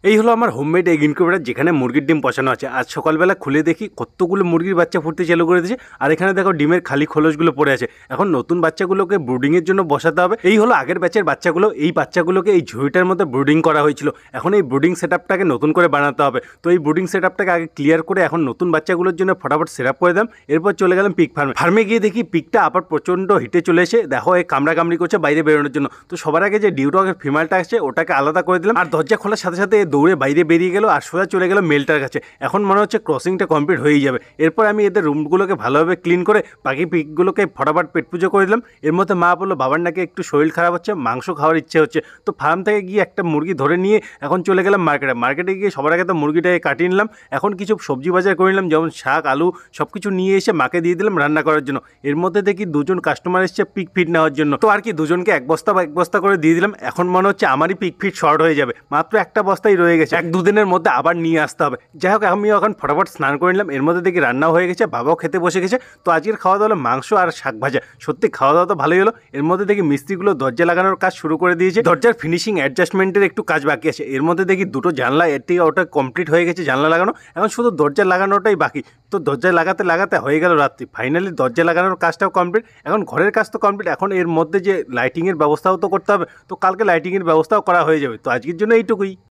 এই হলো আমার হোমমেড এগ ইনকিউবেটর, যেখানে মুরগির ডিম বসানো আছে। আজ সকালবেলা খুলে দেখি কতগুলো মুরগির বাচ্চা ফুটতে চালু করে দিয়েছে। আর এখানে দেখো ডিমের খালি খোলসগুলো পড়ে আছে। এখন নতুন বাচ্চাগুলোকে ব্রুডিংয়ের জন্য বসাতে হবে। এই হলো আগের ব্যাচের বাচ্চাগুলো। এই বাচ্চাগুলোকে এই ঝুড়িটার মধ্যে ব্রুডিং করা হয়েছিল। এখন এই ব্রুডিং সেটআপটাকে নতুন করে বানাতে হবে। তো এই ব্রুডিং সেটআপটাকে আগে ক্লিয়ার করে এখন নতুন বাচ্চাগুলোর জন্য ফটাফট সেটআপ করে দিলাম। এরপর চলে গেলাম পিক ফার্মে গিয়ে দেখি পিকটা আবার প্রচণ্ড হিটে চলে এসে দেখো এই কামড়াকামড়ি করছে বাইরে বেরোনোর জন্য। তো সবার আগে যে ডিউটকের ফিমেলটা আছে ওটাকে আলাদা করে দিলাম, আর দরজা খোলার সাথে সাথে দৌড়ে বাইরে বেরিয়ে গেল আর সোজা চলে গেল মেলটার কাছে। এখন মনে হচ্ছে ক্রসিংটা কমপ্লিট হয়েই যাবে। এরপর আমি এদের রুমগুলোকে ভালোভাবে ক্লিন করে বাকি পিকগুলোকে ফটাফট পেট পুজো করে দিলাম। এর মধ্যে মা বললো বাবার নাকি একটু শরীর খারাপ হচ্ছে, মাংস খাওয়ার ইচ্ছে হচ্ছে। তো ফার্ম থেকে গিয়ে একটা মুরগি ধরে নিয়ে এখন চলে গেলাম মার্কেটে গিয়ে সবার আগে তো মুরগিটাকে কাটিয়ে নিলাম। এখন কিছু সবজি বাজার করে নিলাম, যেমন শাক, আলু সব কিছু নিয়ে এসে মাকে দিয়ে দিলাম রান্না করার জন্য। এর মধ্যে দেখি দুজন কাস্টমার এসছে পিক ফিট নেওয়ার জন্য। তো আর কি দুজনকে এক বস্তা করে দিয়ে দিলাম। এখন মনে হচ্ছে আমারই পিক ফিট শর্ট হয়ে যাবে, মাত্র একটা বস্তাই রয়ে গেছে। 1-2 দিনের মধ্যে আবার নিয়ে আসতে হবে। যাই হোক আমি এখন ফটাফট স্নান করে নিলাম। এর মধ্যে দেখি রান্নাও হয়ে গেছে, বাবাও খেতে বসে গেছে। তো আজকের খাওয়া দাওয়া হলো মাংস আর শাক ভাজা। সত্যি খাওয়া দাওয়া তো ভালোই হলো। এর মধ্যে দেখি মিস্ত্রিগুলো দরজা লাগানোর কাজ শুরু করে দিয়েছে। দরজার ফিনিশিং অ্যাডজাস্টমেন্টের একটু কাজ বাকি আছে। এর মধ্যে দেখি দুটো জানলা এর থেকে ওটা কমপ্লিট হয়ে গেছে, জানলা লাগানো। এখন শুধু দরজা লাগানোটাই বাকি। তো দরজা লাগাতে হয়ে গেল রাত্রি। ফাইনালি দরজা লাগানোর কাজটাও কমপ্লিট। এখন ঘরের কাজ তো কমপ্লিট, এখন এর মধ্যে যে লাইটিংয়ের ব্যবস্থাও তো করতে হবে। তো কালকে লাইটিংয়ের ব্যবস্থাও করা হয়ে যাবে। তো আজকের জন্য এইটুকুই।